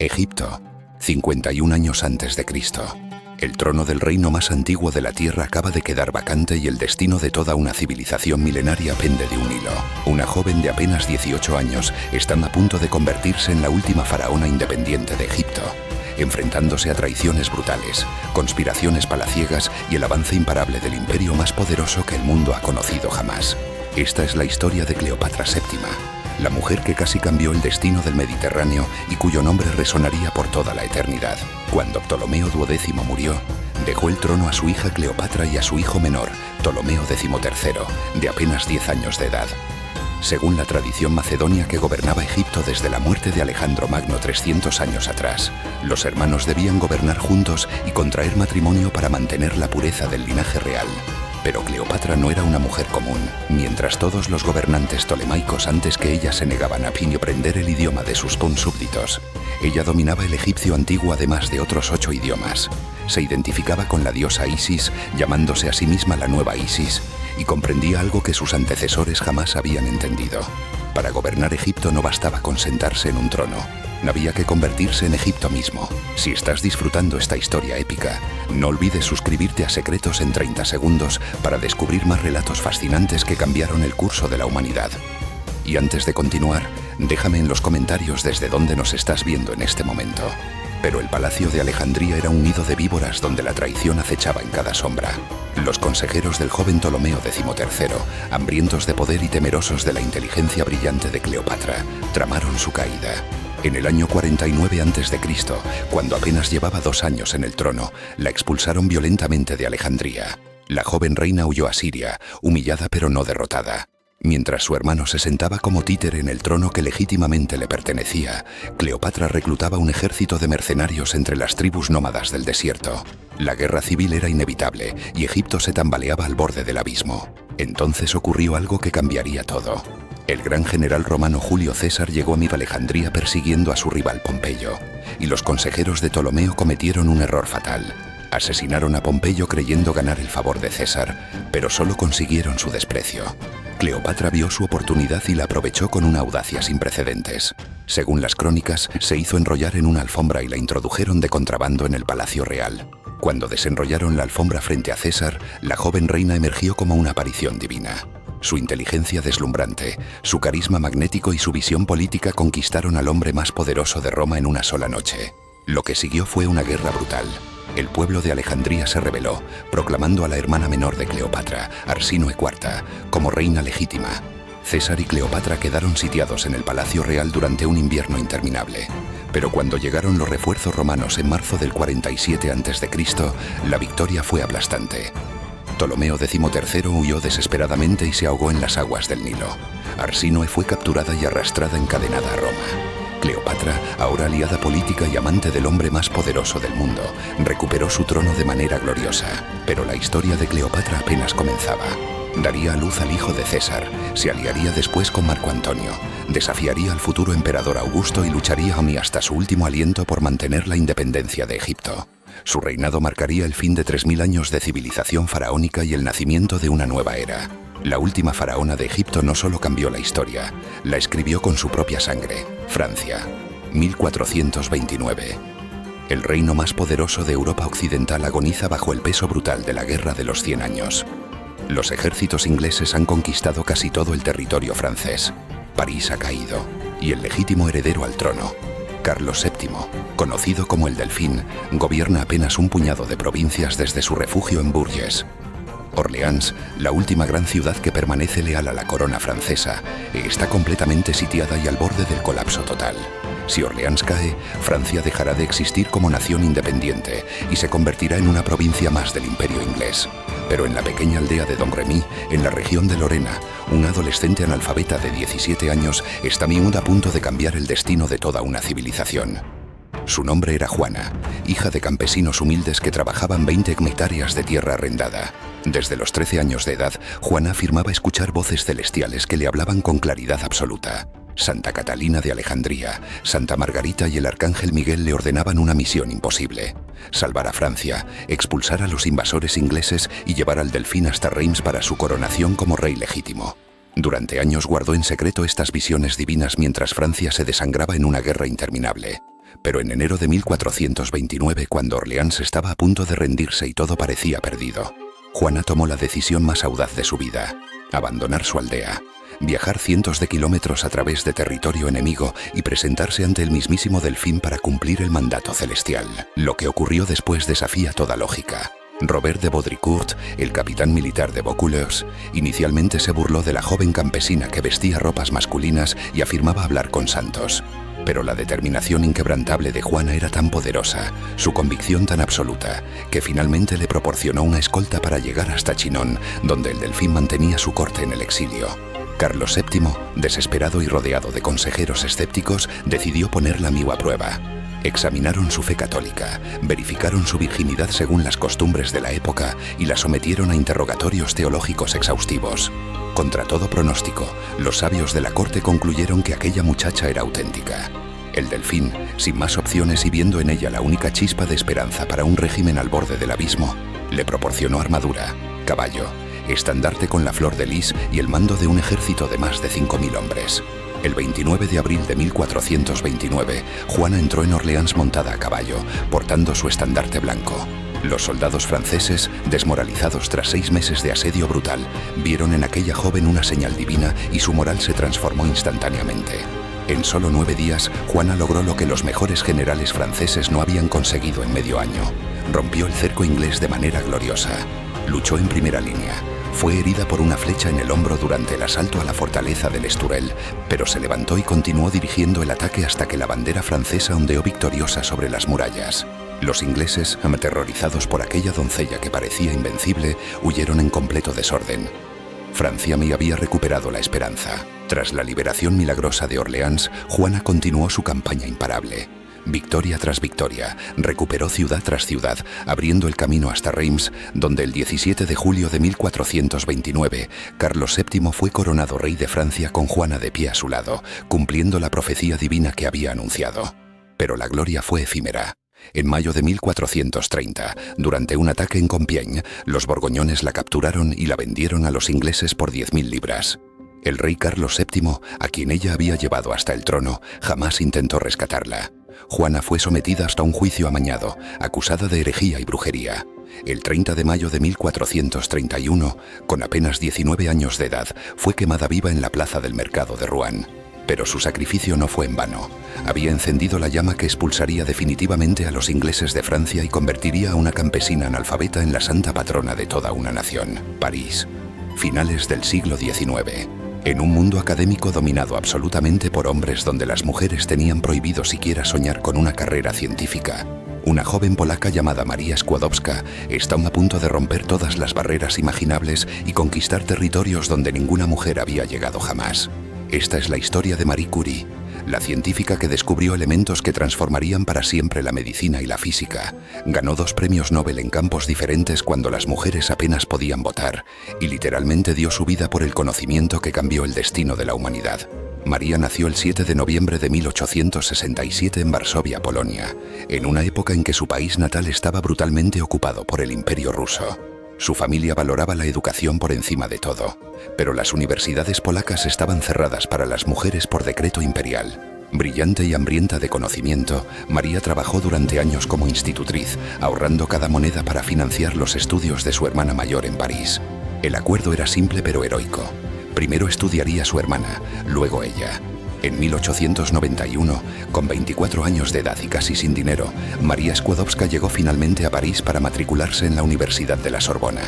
Egipto, 51 años antes de Cristo. El trono del reino más antiguo de la Tierra acaba de quedar vacante y el destino de toda una civilización milenaria pende de un hilo. Una joven de apenas 18 años está a punto de convertirse en la última faraona independiente de Egipto, enfrentándose a traiciones brutales, conspiraciones palaciegas y el avance imparable del imperio más poderoso que el mundo ha conocido jamás. Esta es la historia de Cleopatra VII, la mujer que casi cambió el destino del Mediterráneo y cuyo nombre resonaría por toda la eternidad. Cuando Ptolomeo XII murió, dejó el trono a su hija Cleopatra y a su hijo menor, Ptolomeo XIII, de apenas 10 años de edad. Según la tradición macedonia que gobernaba Egipto desde la muerte de Alejandro Magno 300 años atrás, los hermanos debían gobernar juntos y contraer matrimonio para mantener la pureza del linaje real. Pero Cleopatra no era una mujer común. Mientras todos los gobernantes tolemaicos antes que ella se negaban a fin de aprender el idioma de sus consúbditos, ella dominaba el egipcio antiguo además de otros 8 idiomas. Se identificaba con la diosa Isis, llamándose a sí misma la nueva Isis, y comprendía algo que sus antecesores jamás habían entendido. Para gobernar Egipto no bastaba con sentarse en un trono. Había que convertirse en Egipto mismo. Si estás disfrutando esta historia épica, no olvides suscribirte a Secretos en 30 segundos para descubrir más relatos fascinantes que cambiaron el curso de la humanidad. Y antes de continuar, déjame en los comentarios desde dónde nos estás viendo en este momento. Pero el palacio de Alejandría era un nido de víboras donde la traición acechaba en cada sombra. Los consejeros del joven Ptolomeo XIII, hambrientos de poder y temerosos de la inteligencia brillante de Cleopatra, tramaron su caída. En el año 49 a.C., cuando apenas llevaba 2 años en el trono, la expulsaron violentamente de Alejandría. La joven reina huyó a Siria, humillada pero no derrotada. Mientras su hermano se sentaba como títere en el trono que legítimamente le pertenecía, Cleopatra reclutaba un ejército de mercenarios entre las tribus nómadas del desierto. La guerra civil era inevitable y Egipto se tambaleaba al borde del abismo. Entonces ocurrió algo que cambiaría todo. El gran general romano Julio César llegó a Alejandría persiguiendo a su rival Pompeyo, y los consejeros de Ptolomeo cometieron un error fatal. Asesinaron a Pompeyo creyendo ganar el favor de César, pero solo consiguieron su desprecio. Cleopatra vio su oportunidad y la aprovechó con una audacia sin precedentes. Según las crónicas, se hizo enrollar en una alfombra y la introdujeron de contrabando en el Palacio Real. Cuando desenrollaron la alfombra frente a César, la joven reina emergió como una aparición divina. Su inteligencia deslumbrante, su carisma magnético y su visión política conquistaron al hombre más poderoso de Roma en una sola noche. Lo que siguió fue una guerra brutal. El pueblo de Alejandría se rebeló, proclamando a la hermana menor de Cleopatra, Arsínoe IV, como reina legítima. César y Cleopatra quedaron sitiados en el Palacio Real durante un invierno interminable. Pero cuando llegaron los refuerzos romanos en marzo del 47 a.C., la victoria fue aplastante. Ptolomeo XIII huyó desesperadamente y se ahogó en las aguas del Nilo. Arsínoe fue capturada y arrastrada encadenada a Roma. Cleopatra, ahora aliada política y amante del hombre más poderoso del mundo, recuperó su trono de manera gloriosa. Pero la historia de Cleopatra apenas comenzaba. Daría a luz al hijo de César, se aliaría después con Marco Antonio, desafiaría al futuro emperador Augusto y lucharía hasta su último aliento por mantener la independencia de Egipto. Su reinado marcaría el fin de 3000 años de civilización faraónica y el nacimiento de una nueva era. La última faraona de Egipto no solo cambió la historia, la escribió con su propia sangre. Francia, 1429. El reino más poderoso de Europa occidental agoniza bajo el peso brutal de la Guerra de los 100 años. Los ejércitos ingleses han conquistado casi todo el territorio francés. París ha caído, y el legítimo heredero al trono, Carlos VII, conocido como el Delfín, gobierna apenas un puñado de provincias desde su refugio en Bourges. Orleans, la última gran ciudad que permanece leal a la corona francesa, está completamente sitiada y al borde del colapso total. Si Orleans cae, Francia dejará de existir como nación independiente y se convertirá en una provincia más del Imperio inglés. Pero en la pequeña aldea de Domremy, en la región de Lorena, un adolescente analfabeta de 17 años está a punto de cambiar el destino de toda una civilización. Su nombre era Juana, hija de campesinos humildes que trabajaban 20 hectáreas de tierra arrendada. Desde los 13 años de edad, Juana afirmaba escuchar voces celestiales que le hablaban con claridad absoluta. Santa Catalina de Alejandría, Santa Margarita y el arcángel Miguel le ordenaban una misión imposible: salvar a Francia, expulsar a los invasores ingleses y llevar al Delfín hasta Reims para su coronación como rey legítimo. Durante años guardó en secreto estas visiones divinas mientras Francia se desangraba en una guerra interminable. Pero en enero de 1429, cuando Orleans estaba a punto de rendirse y todo parecía perdido, Juana tomó la decisión más audaz de su vida: abandonar su aldea, viajar cientos de kilómetros a través de territorio enemigo y presentarse ante el mismísimo Delfín para cumplir el mandato celestial. Lo que ocurrió después desafía toda lógica. Robert de Baudricourt, el capitán militar de Vaucouleurs, inicialmente se burló de la joven campesina que vestía ropas masculinas y afirmaba hablar con santos. Pero la determinación inquebrantable de Juana era tan poderosa, su convicción tan absoluta, que finalmente le proporcionó una escolta para llegar hasta Chinon, donde el Delfín mantenía su corte en el exilio. Carlos VII, desesperado y rodeado de consejeros escépticos, decidió poner la Miu a prueba. Examinaron su fe católica, verificaron su virginidad según las costumbres de la época y la sometieron a interrogatorios teológicos exhaustivos. Contra todo pronóstico, los sabios de la corte concluyeron que aquella muchacha era auténtica. El Delfín, sin más opciones y viendo en ella la única chispa de esperanza para un régimen al borde del abismo, le proporcionó armadura, caballo, estandarte con la flor de lis y el mando de un ejército de más de 5.000 hombres. El 29 de abril de 1429, Juana entró en Orleans montada a caballo, portando su estandarte blanco. Los soldados franceses, desmoralizados tras 6 meses de asedio brutal, vieron en aquella joven una señal divina y su moral se transformó instantáneamente. En solo 9 días, Juana logró lo que los mejores generales franceses no habían conseguido en medio año. Rompió el cerco inglés de manera gloriosa. Luchó en primera línea. Fue herida por una flecha en el hombro durante el asalto a la fortaleza del Esturel, pero se levantó y continuó dirigiendo el ataque hasta que la bandera francesa ondeó victoriosa sobre las murallas. Los ingleses, aterrorizados por aquella doncella que parecía invencible, huyeron en completo desorden. Francia me había recuperado la esperanza. Tras la liberación milagrosa de Orleans, Juana continuó su campaña imparable. Victoria tras victoria, recuperó ciudad tras ciudad, abriendo el camino hasta Reims, donde el 17 de julio de 1429, Carlos VII fue coronado rey de Francia con Juana de pie a su lado, cumpliendo la profecía divina que había anunciado. Pero la gloria fue efímera. En mayo de 1430, durante un ataque en Compiègne, los borgoñones la capturaron y la vendieron a los ingleses por 10.000 libras. El rey Carlos VII, a quien ella había llevado hasta el trono, jamás intentó rescatarla. Juana fue sometida hasta un juicio amañado, acusada de herejía y brujería. El 30 de mayo de 1431, con apenas 19 años de edad, fue quemada viva en la plaza del mercado de Rouen. Pero su sacrificio no fue en vano. Había encendido la llama que expulsaría definitivamente a los ingleses de Francia y convertiría a una campesina analfabeta en la santa patrona de toda una nación, París. Finales del siglo XIX. En un mundo académico dominado absolutamente por hombres donde las mujeres tenían prohibido siquiera soñar con una carrera científica, una joven polaca llamada María Skłodowska está a punto de romper todas las barreras imaginables y conquistar territorios donde ninguna mujer había llegado jamás. Esta es la historia de Marie Curie, la científica que descubrió elementos que transformarían para siempre la medicina y la física. Ganó 2 premios Nobel en campos diferentes cuando las mujeres apenas podían votar, y literalmente dio su vida por el conocimiento que cambió el destino de la humanidad. María nació el 7 de noviembre de 1867 en Varsovia, Polonia, en una época en que su país natal estaba brutalmente ocupado por el Imperio ruso. Su familia valoraba la educación por encima de todo, pero las universidades polacas estaban cerradas para las mujeres por decreto imperial. Brillante y hambrienta de conocimiento, María trabajó durante años como institutriz, ahorrando cada moneda para financiar los estudios de su hermana mayor en París. El acuerdo era simple pero heroico. Primero estudiaría su hermana, luego ella. En 1891, con 24 años de edad y casi sin dinero, María Skłodowska llegó finalmente a París para matricularse en la Universidad de la Sorbona.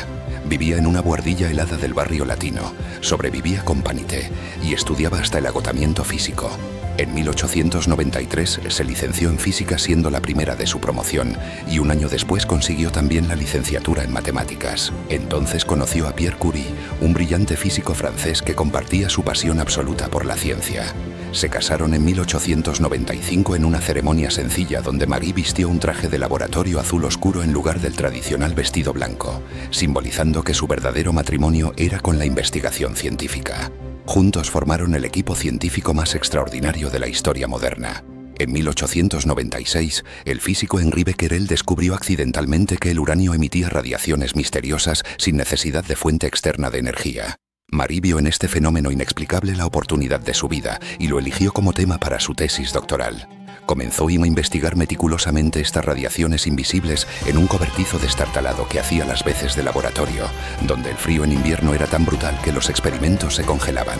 Vivía en una buhardilla helada del barrio latino, sobrevivía con panité y estudiaba hasta el agotamiento físico. En 1893 se licenció en física siendo la primera de su promoción y un año después consiguió también la licenciatura en matemáticas. Entonces conoció a Pierre Curie, un brillante físico francés que compartía su pasión absoluta por la ciencia. Se casaron en 1895 en una ceremonia sencilla donde Marie vistió un traje de laboratorio azul oscuro en lugar del tradicional vestido blanco, simbolizando que su verdadero matrimonio era con la investigación científica. Juntos formaron el equipo científico más extraordinario de la historia moderna. En 1896, el físico Henri Becquerel descubrió accidentalmente que el uranio emitía radiaciones misteriosas sin necesidad de fuente externa de energía. Marie vio en este fenómeno inexplicable la oportunidad de su vida y lo eligió como tema para su tesis doctoral. Comenzó a investigar meticulosamente estas radiaciones invisibles en un cobertizo destartalado que hacía las veces de laboratorio, donde el frío en invierno era tan brutal que los experimentos se congelaban.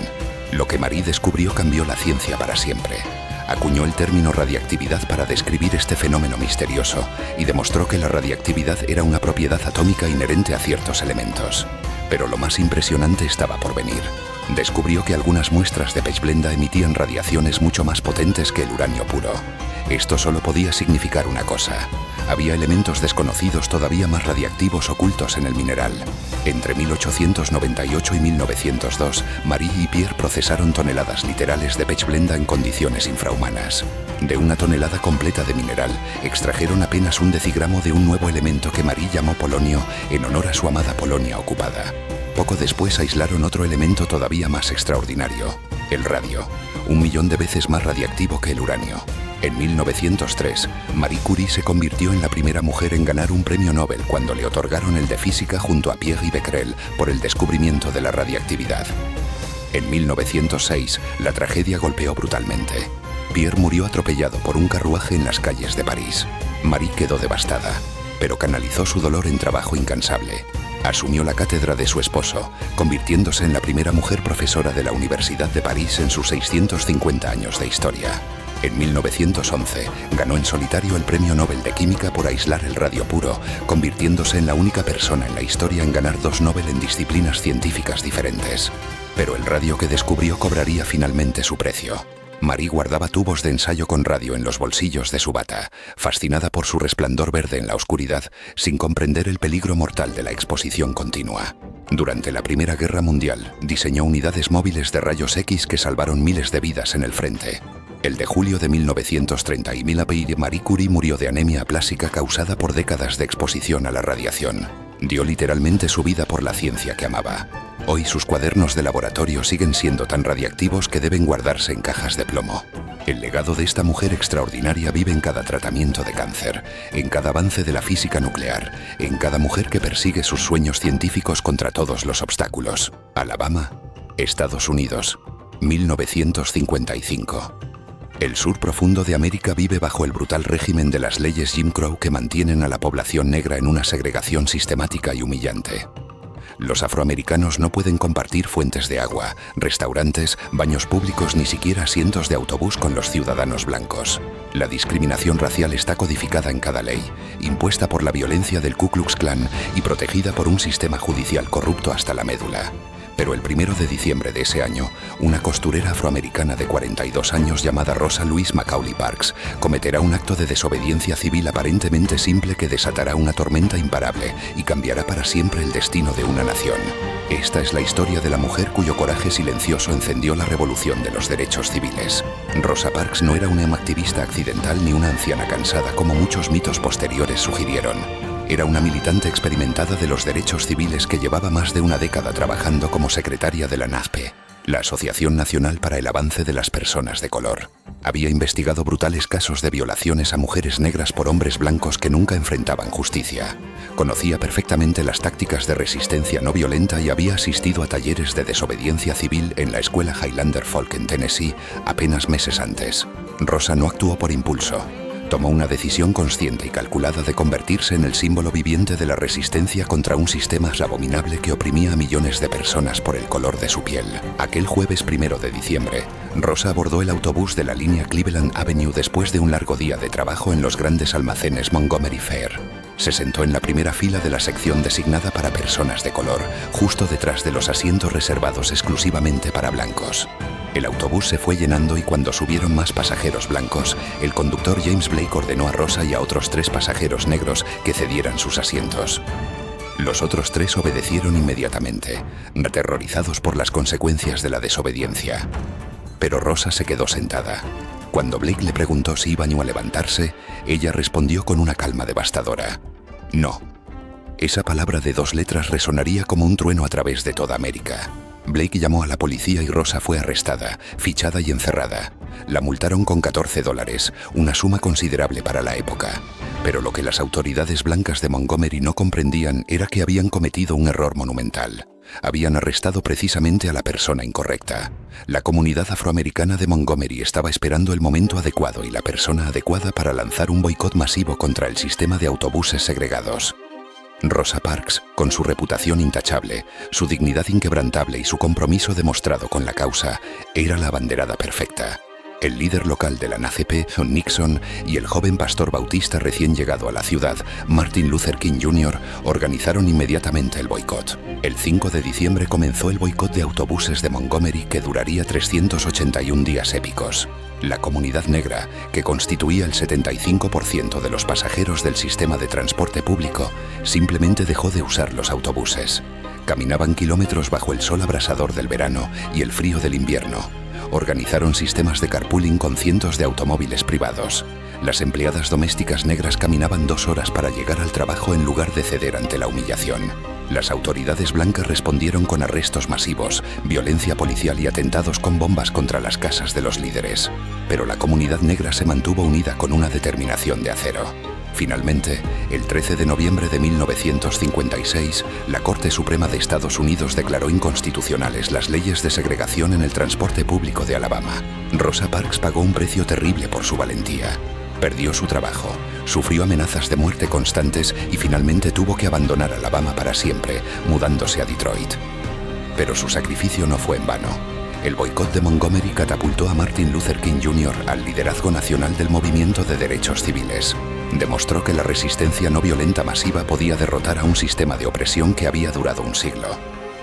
Lo que Marie descubrió cambió la ciencia para siempre. Acuñó el término radiactividad para describir este fenómeno misterioso y demostró que la radiactividad era una propiedad atómica inherente a ciertos elementos. Pero lo más impresionante estaba por venir. Descubrió que algunas muestras de pechblenda emitían radiaciones mucho más potentes que el uranio puro. Esto solo podía significar una cosa. Había elementos desconocidos todavía más radiactivos ocultos en el mineral. Entre 1898 y 1902, Marie y Pierre procesaron toneladas literales de pechblenda en condiciones infrahumanas. De una tonelada completa de mineral, extrajeron apenas un decigramo de un nuevo elemento que Marie llamó polonio en honor a su amada Polonia ocupada. Poco después aislaron otro elemento todavía más extraordinario, el radio, 1.000.000 de veces más radiactivo que el uranio. En 1903, Marie Curie se convirtió en la primera mujer en ganar un premio Nobel cuando le otorgaron el de física junto a Pierre y Becquerel por el descubrimiento de la radiactividad. En 1906, la tragedia golpeó brutalmente. Pierre murió atropellado por un carruaje en las calles de París. Marie quedó devastada, pero canalizó su dolor en trabajo incansable. Asumió la cátedra de su esposo, convirtiéndose en la primera mujer profesora de la Universidad de París en sus 650 años de historia. En 1911, ganó en solitario el Premio Nobel de Química por aislar el radio puro, convirtiéndose en la única persona en la historia en ganar 2 Nobel en disciplinas científicas diferentes. Pero el radio que descubrió cobraría finalmente su precio. Marie guardaba tubos de ensayo con radio en los bolsillos de su bata, fascinada por su resplandor verde en la oscuridad, sin comprender el peligro mortal de la exposición continua. Durante la Primera Guerra Mundial, diseñó unidades móviles de rayos X que salvaron miles de vidas en el frente. El de julio de 1930 Marie Curie murió de anemia aplásica causada por décadas de exposición a la radiación. Dio literalmente su vida por la ciencia que amaba. Hoy sus cuadernos de laboratorio siguen siendo tan radiactivos que deben guardarse en cajas de plomo. El legado de esta mujer extraordinaria vive en cada tratamiento de cáncer, en cada avance de la física nuclear, en cada mujer que persigue sus sueños científicos contra todos los obstáculos. Alabama, Estados Unidos, 1955. El sur profundo de América vive bajo el brutal régimen de las leyes Jim Crow que mantienen a la población negra en una segregación sistemática y humillante. Los afroamericanos no pueden compartir fuentes de agua, restaurantes, baños públicos ni siquiera asientos de autobús con los ciudadanos blancos. La discriminación racial está codificada en cada ley, impuesta por la violencia del Ku Klux Klan y protegida por un sistema judicial corrupto hasta la médula. Pero el 1 de diciembre de ese año, una costurera afroamericana de 42 años llamada Rosa Louise Macaulay Parks cometerá un acto de desobediencia civil aparentemente simple que desatará una tormenta imparable y cambiará para siempre el destino de una nación. Esta es la historia de la mujer cuyo coraje silencioso encendió la revolución de los derechos civiles. Rosa Parks no era una activista accidental ni una anciana cansada como muchos mitos posteriores sugirieron. Era una militante experimentada de los derechos civiles que llevaba más de una década trabajando como secretaria de la NAACP, la Asociación Nacional para el Avance de las Personas de Color. Había investigado brutales casos de violaciones a mujeres negras por hombres blancos que nunca enfrentaban justicia. Conocía perfectamente las tácticas de resistencia no violenta y había asistido a talleres de desobediencia civil en la escuela Highlander Folk en Tennessee apenas meses antes. Rosa no actuó por impulso. Tomó una decisión consciente y calculada de convertirse en el símbolo viviente de la resistencia contra un sistema abominable que oprimía a millones de personas por el color de su piel. Aquel jueves 1 de diciembre, Rosa abordó el autobús de la línea Cleveland Avenue después de un largo día de trabajo en los grandes almacenes Montgomery Fair. Se sentó en la primera fila de la sección designada para personas de color, justo detrás de los asientos reservados exclusivamente para blancos. El autobús se fue llenando y cuando subieron más pasajeros blancos, el conductor James Blake ordenó a Rosa y a otros 3 pasajeros negros que cedieran sus asientos. Los otros 3 obedecieron inmediatamente, aterrorizados por las consecuencias de la desobediencia. Pero Rosa se quedó sentada. Cuando Blake le preguntó si iban a levantarse, ella respondió con una calma devastadora: no. Esa palabra de 2 letras resonaría como un trueno a través de toda América. Blake llamó a la policía y Rosa fue arrestada, fichada y encerrada. La multaron con $14, una suma considerable para la época. Pero lo que las autoridades blancas de Montgomery no comprendían era que habían cometido un error monumental. Habían arrestado precisamente a la persona incorrecta. La comunidad afroamericana de Montgomery estaba esperando el momento adecuado y la persona adecuada para lanzar un boicot masivo contra el sistema de autobuses segregados. Rosa Parks, con su reputación intachable, su dignidad inquebrantable y su compromiso demostrado con la causa, era la abanderada perfecta. El líder local de la NAACP, Nixon, y el joven pastor bautista recién llegado a la ciudad, Martin Luther King Jr., organizaron inmediatamente el boicot. El 5 de diciembre comenzó el boicot de autobuses de Montgomery, que duraría 381 días épicos. La comunidad negra, que constituía el 75% de los pasajeros del sistema de transporte público, simplemente dejó de usar los autobuses. Caminaban kilómetros bajo el sol abrasador del verano y el frío del invierno. Organizaron sistemas de carpooling con cientos de automóviles privados. Las empleadas domésticas negras caminaban 2 horas para llegar al trabajo en lugar de ceder ante la humillación. Las autoridades blancas respondieron con arrestos masivos, violencia policial y atentados con bombas contra las casas de los líderes. Pero la comunidad negra se mantuvo unida con una determinación de acero. Finalmente, el 13 de noviembre de 1956, la Corte Suprema de Estados Unidos declaró inconstitucionales las leyes de segregación en el transporte público de Alabama. Rosa Parks pagó un precio terrible por su valentía. Perdió su trabajo, sufrió amenazas de muerte constantes y finalmente tuvo que abandonar Alabama para siempre, mudándose a Detroit. Pero su sacrificio no fue en vano. El boicot de Montgomery catapultó a Martin Luther King Jr. al liderazgo nacional del movimiento de derechos civiles. Demostró que la resistencia no violenta masiva podía derrotar a un sistema de opresión que había durado un siglo.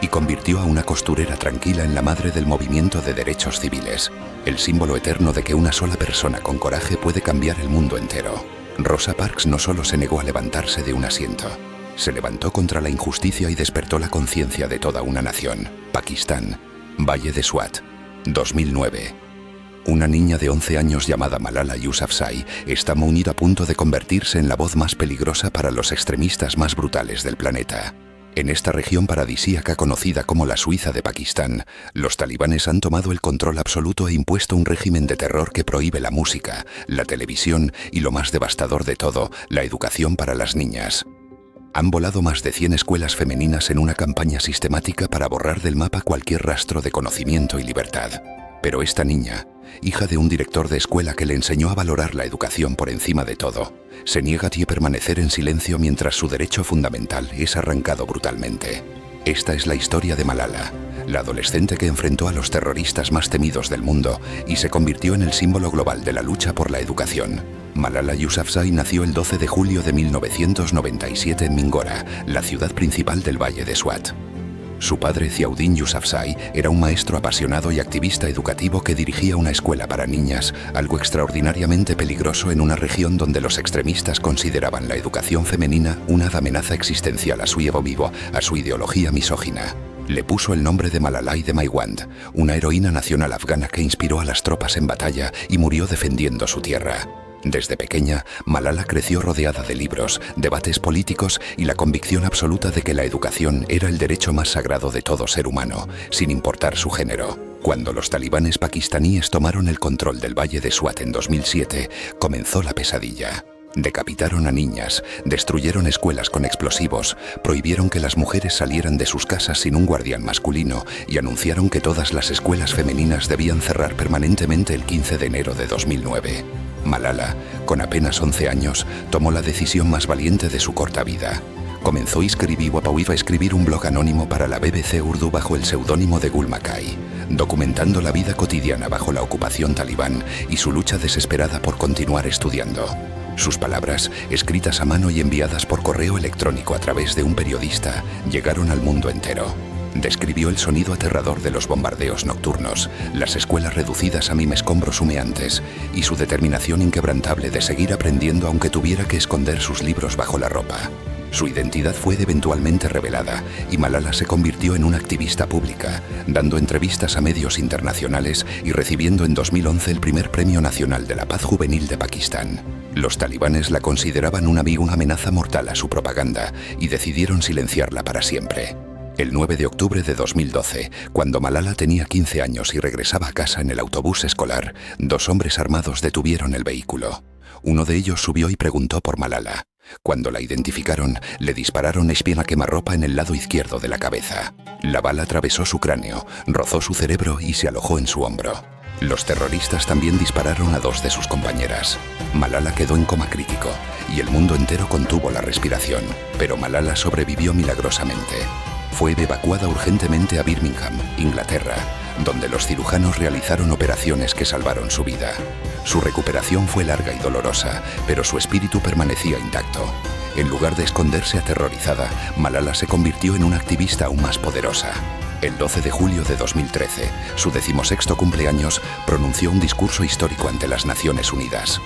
Y convirtió a una costurera tranquila en la madre del movimiento de derechos civiles, el símbolo eterno de que una sola persona con coraje puede cambiar el mundo entero. Rosa Parks no solo se negó a levantarse de un asiento, se levantó contra la injusticia y despertó la conciencia de toda una nación. Pakistán, Valle de Swat, 2009. Una niña de 11 años llamada Malala Yousafzai está muy a punto de convertirse en la voz más peligrosa para los extremistas más brutales del planeta. En esta región paradisíaca conocida como la Suiza de Pakistán, los talibanes han tomado el control absoluto e impuesto un régimen de terror que prohíbe la música, la televisión y, lo más devastador de todo, la educación para las niñas. Han volado más de 100 escuelas femeninas en una campaña sistemática para borrar del mapa cualquier rastro de conocimiento y libertad. Pero esta niña, hija de un director de escuela que le enseñó a valorar la educación por encima de todo, se niega a permanecer en silencio mientras su derecho fundamental es arrancado brutalmente. Esta es la historia de Malala, la adolescente que enfrentó a los terroristas más temidos del mundo y se convirtió en el símbolo global de la lucha por la educación. Malala Yousafzai nació el 12 de julio de 1997 en Mingora, la ciudad principal del Valle de Swat. Su padre, Ziauddin Yousafzai, era un maestro apasionado y activista educativo que dirigía una escuela para niñas, algo extraordinariamente peligroso en una región donde los extremistas consideraban la educación femenina una amenaza existencial a su ideología misógina. Le puso el nombre de Malalai de Maiwand, una heroína nacional afgana que inspiró a las tropas en batalla y murió defendiendo su tierra. Desde pequeña, Malala creció rodeada de libros, debates políticos y la convicción absoluta de que la educación era el derecho más sagrado de todo ser humano, sin importar su género. Cuando los talibanes pakistaníes tomaron el control del Valle de Swat en 2007, comenzó la pesadilla. Decapitaron a niñas, destruyeron escuelas con explosivos, prohibieron que las mujeres salieran de sus casas sin un guardián masculino y anunciaron que todas las escuelas femeninas debían cerrar permanentemente el 15 de enero de 2009. Malala, con apenas 11 años, tomó la decisión más valiente de su corta vida. Comenzó a escribir un blog anónimo para la BBC Urdu bajo el seudónimo de Gul Makai, documentando la vida cotidiana bajo la ocupación talibán y su lucha desesperada por continuar estudiando. Sus palabras, escritas a mano y enviadas por correo electrónico a través de un periodista, llegaron al mundo entero. Describió el sonido aterrador de los bombardeos nocturnos, las escuelas reducidas a escombros humeantes y su determinación inquebrantable de seguir aprendiendo aunque tuviera que esconder sus libros bajo la ropa. Su identidad fue eventualmente revelada y Malala se convirtió en una activista pública, dando entrevistas a medios internacionales y recibiendo en 2011 el primer Premio Nacional de la Paz Juvenil de Pakistán. Los talibanes la consideraban una amenaza mortal a su propaganda y decidieron silenciarla para siempre. El 9 de octubre de 2012, cuando Malala tenía 15 años y regresaba a casa en el autobús escolar, 2 hombres armados detuvieron el vehículo. Uno de ellos subió y preguntó por Malala. Cuando la identificaron, le dispararon espina quemarropa en el lado izquierdo de la cabeza. La bala atravesó su cráneo, rozó su cerebro y se alojó en su hombro. Los terroristas también dispararon a 2 de sus compañeras. Malala quedó en coma crítico y el mundo entero contuvo la respiración, pero Malala sobrevivió milagrosamente. Fue evacuada urgentemente a Birmingham, Inglaterra, donde los cirujanos realizaron operaciones que salvaron su vida. Su recuperación fue larga y dolorosa, pero su espíritu permanecía intacto. En lugar de esconderse aterrorizada, Malala se convirtió en una activista aún más poderosa. El 12 de julio de 2013, su 16º cumpleaños, pronunció un discurso histórico ante las Naciones Unidas.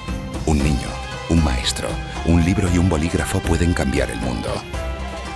Un niño, un maestro, un libro y un bolígrafo pueden cambiar el mundo.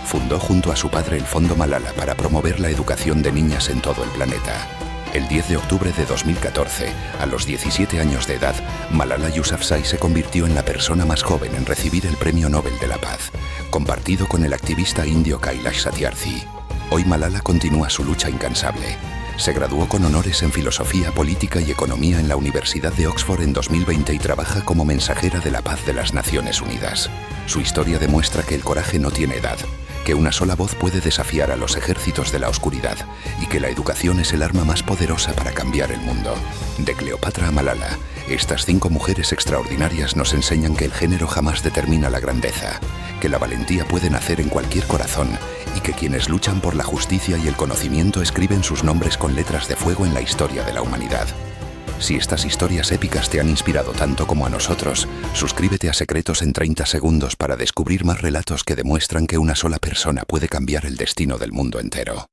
Fundó junto a su padre el Fondo Malala para promover la educación de niñas en todo el planeta. El 10 de octubre de 2014, a los 17 años de edad, Malala Yousafzai se convirtió en la persona más joven en recibir el Premio Nobel de la Paz, compartido con el activista indio Kailash Satyarthi. Hoy Malala continúa su lucha incansable. Se graduó con honores en Filosofía Política y Economía en la Universidad de Oxford en 2020 y trabaja como mensajera de la paz de las Naciones Unidas. Su historia demuestra que el coraje no tiene edad, que una sola voz puede desafiar a los ejércitos de la oscuridad y que la educación es el arma más poderosa para cambiar el mundo. De Cleopatra a Malala, estas 5 mujeres extraordinarias nos enseñan que el género jamás determina la grandeza, que la valentía puede nacer en cualquier corazón y que quienes luchan por la justicia y el conocimiento escriben sus nombres con letras de fuego en la historia de la humanidad. Si estas historias épicas te han inspirado tanto como a nosotros, suscríbete a Secretos en 30 segundos para descubrir más relatos que demuestran que una sola persona puede cambiar el destino del mundo entero.